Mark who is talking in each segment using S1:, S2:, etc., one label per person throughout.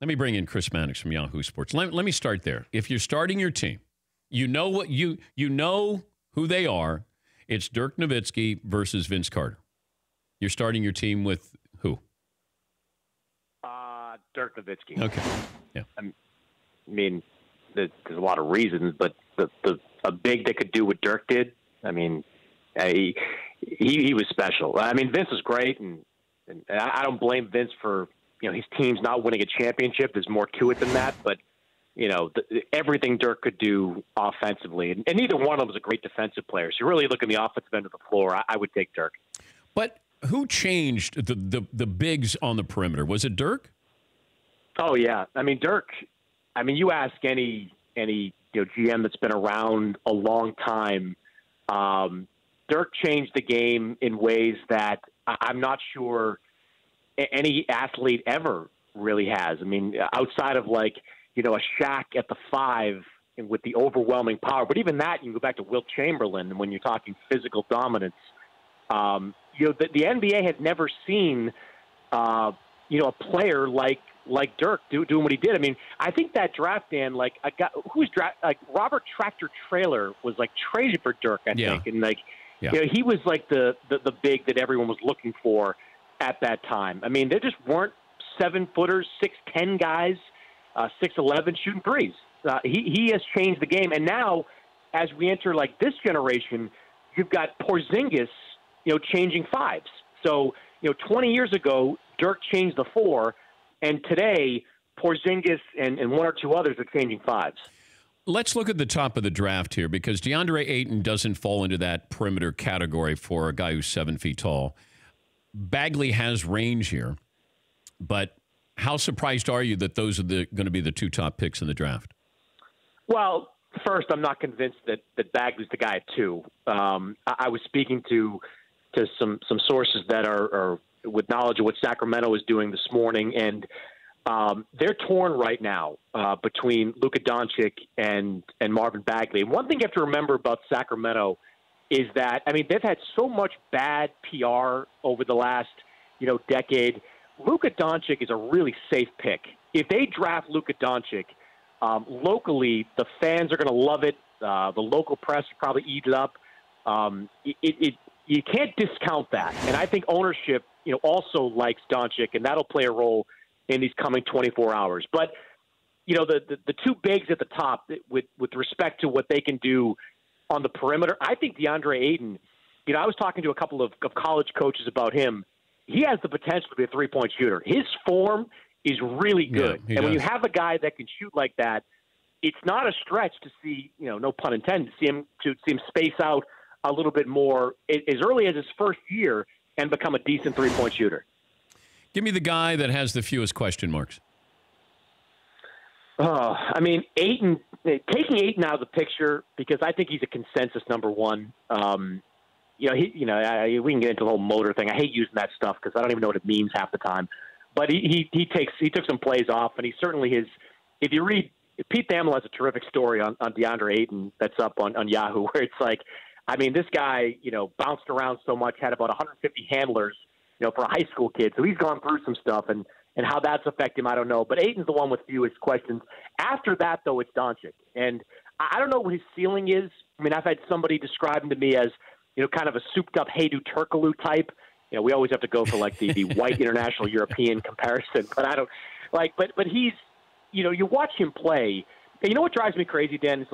S1: Let me bring in Chris Mannix from Yahoo Sports. Let me start there. If you're starting your team, you know what you know who they are. It's Dirk Nowitzki versus Vince Carter. You're starting your team with who?
S2: Dirk Nowitzki.
S1: Okay. Yeah.
S2: I mean, there's a lot of reasons, but a big that could do what Dirk did. I mean, he was special. I mean, Vince was great, and I don't blame Vince for his team's not winning a championship. There's more to it than that, but everything Dirk could do offensively, and neither one of them was a great defensive player. So you really look at the offensive end of the floor, I would take Dirk.
S1: But who changed the bigs on the perimeter? Was it Dirk?
S2: Oh yeah, I mean Dirk. I mean, you ask any GM that's been around a long time. Dirk changed the game in ways that I'm not sure any athlete ever really has. I mean, outside of a Shaq at the 5 and with the overwhelming power, but even that, you can go back to Wilt Chamberlain when you're talking physical dominance. The NBA had never seen, a player like Dirk doing what he did. I mean, I think that draft, Dan, Robert Tractor Trailer was traded for Dirk, I think, and he was the big that everyone was looking for at that time. I mean, there just weren't 7-footers, 6'10" guys, 6'11" shooting threes. He has changed the game, and now as we enter this generation, you've got Porzingis, changing fives. So 20 years ago, Dirk changed the 4. And today, Porzingis and one or two others are changing fives.
S1: Let's look at the top of the draft here, because DeAndre Ayton doesn't fall into that perimeter category for a guy who's 7 feet tall. Bagley has range here, but how surprised are you that those are going to be the 2 top picks in the draft?
S2: Well, first, I'm not convinced that Bagley's the guy at 2. I was speaking to some sources that are with knowledge of what Sacramento is doing this morning, and they're torn right now between Luka Doncic and Marvin Bagley. And one thing you have to remember about Sacramento is that, I mean, they've had so much bad PR over the last, decade. Luka Doncic is a really safe pick. If they draft Luka Doncic, locally, the fans are going to love it. The local press will probably eat it up. You can't discount that. And I think ownership, also likes Doncic, and that'll play a role in these coming 24 hours. But, the 2 bigs at the top, with respect to what they can do on the perimeter, I think DeAndre Ayton, I was talking to a couple of college coaches about him. He has the potential to be a 3-point shooter. His form is really good.
S1: Yeah,
S2: and when you have a guy that can shoot like that, it's not a stretch to see, no pun intended, to see him space out a little bit more as early as his first year and become a decent 3-point shooter.
S1: Give me the guy that has the fewest question marks.
S2: I mean, taking Ayton out of the picture, because I think he's a consensus number 1. We can get into the whole motor thing. I hate using that stuff because I don't even know what it means half the time. But he took some plays off, and he certainly is. If you read, Pete Thamel has a terrific story on DeAndre Ayton that's up on Yahoo, where it's this guy, bounced around so much, had about 150 handlers, for a high school kid. So he's gone through some stuff, and how that's affected him, I don't know. But Ayton's the one with fewest questions. After that, though, it's Doncic. And I don't know what his ceiling is. I mean, I've had somebody describe him to me as, kind of a souped-up Hedo Turkoglu type. We always have to go for, the white international European comparison. But I don't but he's, you watch him play. And you know what drives me crazy, Dan, is,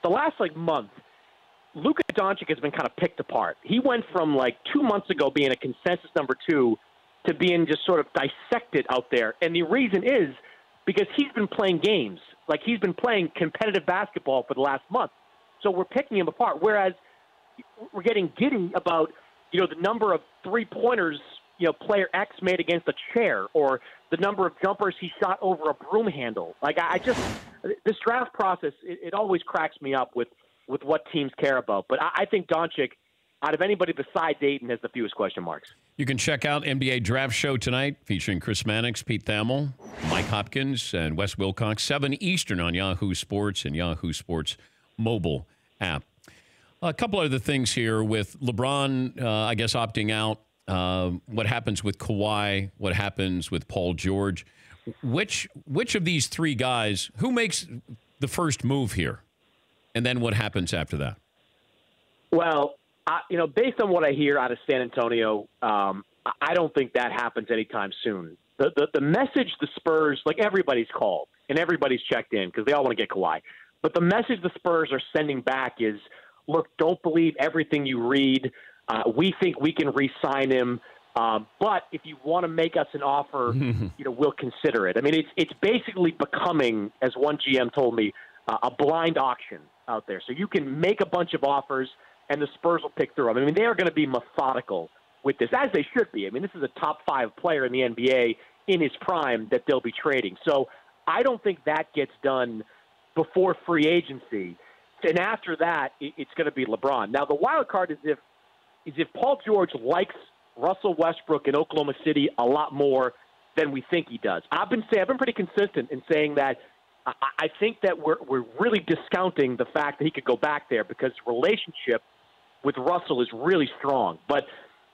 S2: the last, month, Luka Doncic has been kind of picked apart. He went from 2 months ago being a consensus number 2 to being just sort of dissected out there. And the reason is because he's been playing games. He's been playing competitive basketball for the last month. So we're picking him apart. Whereas we're getting giddy about, the number of 3-pointers, player X made against a chair, or the number of jumpers he shot over a broom handle. This draft process, it always cracks me up with what teams care about. But I think Doncic, out of anybody besides Ayton, has the fewest question marks.
S1: You can check out NBA Draft Show tonight, featuring Chris Mannix, Pete Thamel, Mike Hopkins, and Wes Wilcox, 7 Eastern on Yahoo Sports and Yahoo Sports mobile app. A couple other things here with LeBron, I guess, opting out. What happens with Kawhi? What happens with Paul George? Which of these three guys, who makes the first move here? And then what happens after that?
S2: Well, based on what I hear out of San Antonio, I don't think that happens anytime soon. The message the Spurs, like everybody's called and everybody's checked in because they all want to get Kawhi. But the message the Spurs are sending back is, look, don't believe everything you read. We think we can re-sign him. But if you want to make us an offer, we'll consider it. I mean, it's basically becoming, as one GM told me, a blind auction out there. So you can make a bunch of offers, and the Spurs will pick through them. I mean, they are going to be methodical with this, as they should be. I mean, this is a top 5 player in the NBA in his prime that they'll be trading. So I don't think that gets done before free agency. And after that, it's going to be LeBron. Now, the wild card is if Paul George likes Russell Westbrook in Oklahoma City a lot more than we think he does. I've been pretty consistent in saying that I think that we're really discounting the fact that he could go back there because the relationship with Russell is really strong. But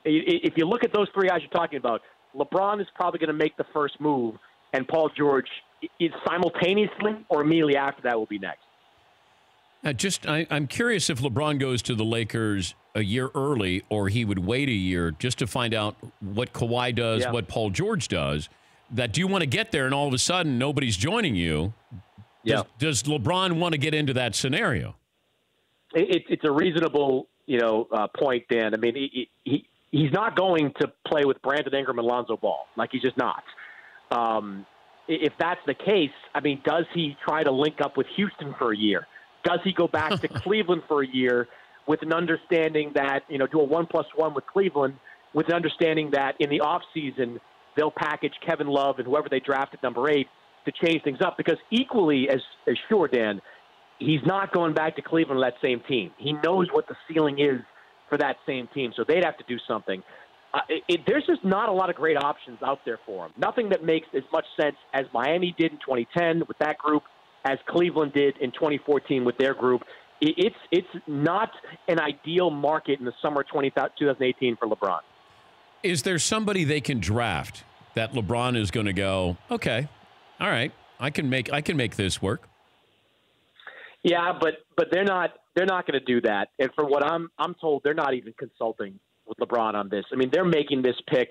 S2: if you look at those three guys you're talking about, LeBron is probably going to make the first move, and Paul George is simultaneously or immediately after that will be next.
S1: I'm curious if LeBron goes to the Lakers a year early or he would wait a year just to find out what Kawhi does, what Paul George does. That do you want to get there and all of a sudden nobody's joining you? Does LeBron want to get into that scenario?
S2: It's a reasonable point, Dan. I mean, he's not going to play with Brandon Ingram and Lonzo Ball. Like, he's just not. If that's the case, I mean, does he try to link up with Houston for a year? Does he go back to Cleveland for a year with an understanding that, do a 1+1 with Cleveland with an understanding that in the offseason they'll package Kevin Love and whoever they draft at number 8 to change things up? Because equally as sure, Dan, he's not going back to Cleveland with that same team. He knows what the ceiling is for that same team, so they'd have to do something. There's just not a lot of great options out there for him. Nothing that makes as much sense as Miami did in 2010 with that group, as Cleveland did in 2014 with their group. It's not an ideal market in the summer of 2018 for LeBron.
S1: Is there somebody they can draft that LeBron is going to go, okay, all right, I can make this work?
S2: Yeah, but they're not going to do that. And from what I'm told, they're not even consulting with LeBron on this. I mean, they're making this pick,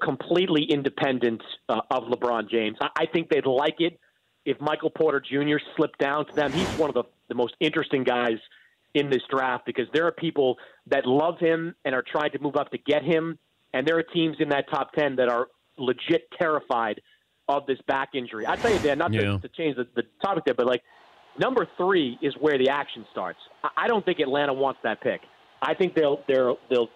S2: completely independent of LeBron James. I think they'd like it if Michael Porter Jr. slipped down to them. He's one of the most interesting guys in this draft because there are people that love him and are trying to move up to get him, and there are teams in that top 10 that are legit terrified of this back injury. I tell you, Dan, not to change the topic there, but like number 3 is where the action starts. I don't think Atlanta wants that pick. I think they'll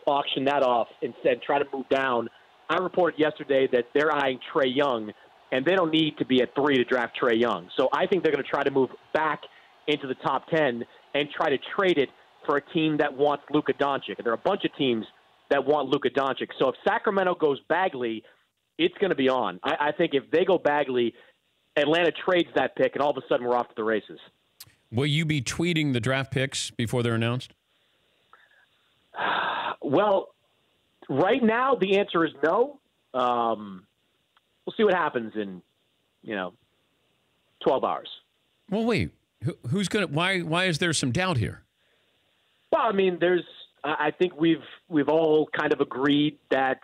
S2: auction that off instead, try to move down. I reported yesterday that they're eyeing Trae Young, and they don't need to be at 3 to draft Trae Young. So I think they're going to try to move back into the top 10 and try to trade it for a team that wants Luka Doncic. And there are a bunch of teams that want Luka Doncic. So if Sacramento goes Bagley, it's going to be on. I think if they go Bagley, Atlanta trades that pick, and all of a sudden we're off to the races.
S1: Will you be tweeting the draft picks before they're announced?
S2: Well, right now the answer is no. We'll see what happens in, 12 hours.
S1: Well, wait. Who's going to? Why is there some doubt here?
S2: Well, I mean, I think we've all kind of agreed that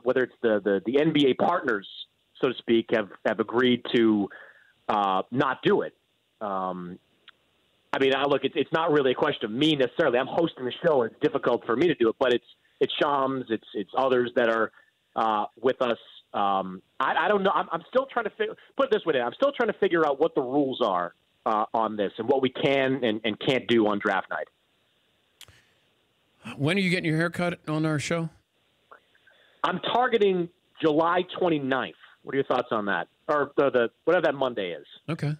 S2: whether it's the NBA partners, so to speak, have agreed to not do it. I mean, look, it's not really a question of me necessarily. I'm hosting the show. It's difficult for me to do it, but it's Shams, it's others that are with us. I don't know. I'm still trying to put it this way. I'm still trying to figure out what the rules are on this and what we can and can't do on draft night.
S1: When are you getting your hair cut on our show?
S2: I'm targeting July 29th. What are your thoughts on that? Or the whatever that Monday is.
S1: Okay.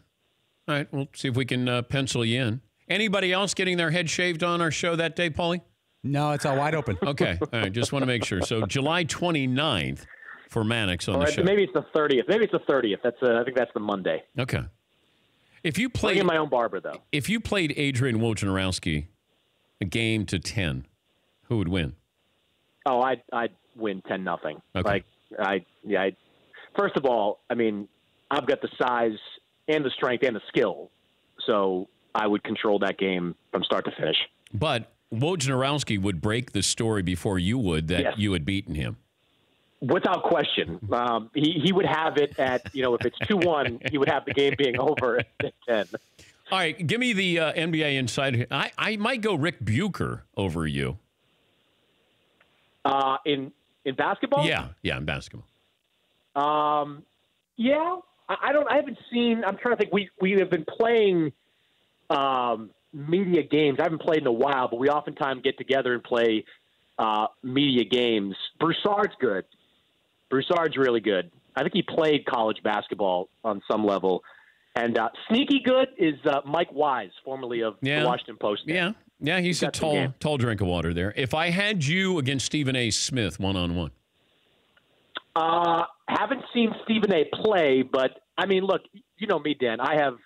S1: All right. We'll see if we can pencil you in. Anybody else getting their head shaved on our show that day, Paulie?
S3: No, it's all wide open.
S1: Okay. All right. Just want to make sure. So July 29th for Mannix on the show.
S2: Maybe it's the 30th. Maybe it's the 30th. I think that's the Monday.
S1: Okay. If you played
S2: in my own barber, though.
S1: If you played Adrian Wojnarowski a game to 10, who would win?
S2: Oh, I'd win 10-0.
S1: Okay.
S2: first of all, I mean, I've got the size and the strength and the skill, so I would control that game from start to finish.
S1: But Wojnarowski would break the story before you would that you had beaten him.
S2: Without question. He would have it at, if it's 2-1, he would have the game being over at 10.
S1: All right, give me the NBA insider. I might go Rick Bucher over you.
S2: In basketball?
S1: Yeah, in basketball.
S2: Yeah. I haven't seen. I'm trying to think. We have been playing media games. I haven't played in a while, but we oftentimes get together and play media games. Broussard's good. Broussard's really good. I think he played college basketball on some level. And sneaky good is Mike Wise, formerly of the Washington Post.
S1: Yeah, he's a tall drink of water there. If I had you against Stephen A. Smith one-on-one.
S2: Haven't seen Stephen A. play, but, I mean, look, you know me, Dan. I have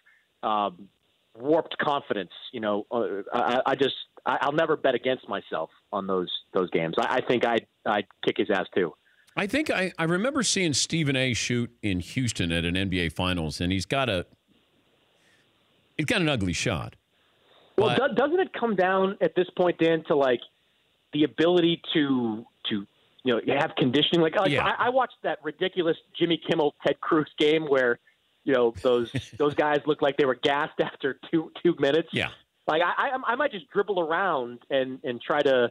S2: warped confidence. I'll never bet against myself on those games. I think I'd kick his ass, too.
S1: I think I remember seeing Stephen A. shoot in Houston at an NBA Finals, and he's got an ugly shot.
S2: Well, doesn't it come down at this point, Dan, to like the ability to have conditioning? I watched that ridiculous Jimmy Kimmel Ted Cruz game where those guys looked like they were gassed after two minutes.
S1: Yeah,
S2: like I might just dribble around and try to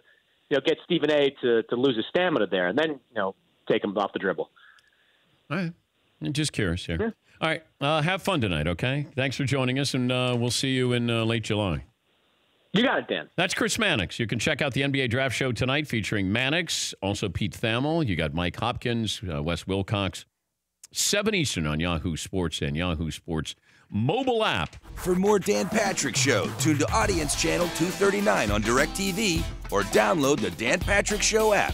S2: get Stephen A. to lose his stamina there, and then take him off the dribble.
S1: All right. I'm just curious here.
S2: Yeah.
S1: All right. Have fun tonight, okay? Thanks for joining us, and we'll see you in late July.
S2: You got it, Dan.
S1: That's Chris Mannix. You can check out the NBA Draft Show tonight featuring Mannix, also Pete Thamel. You got Mike Hopkins, Wes Wilcox. 7 Eastern on Yahoo Sports and Yahoo Sports mobile app.
S4: For more Dan Patrick Show, tune to Audience Channel 239 on DirecTV or download the Dan Patrick Show app.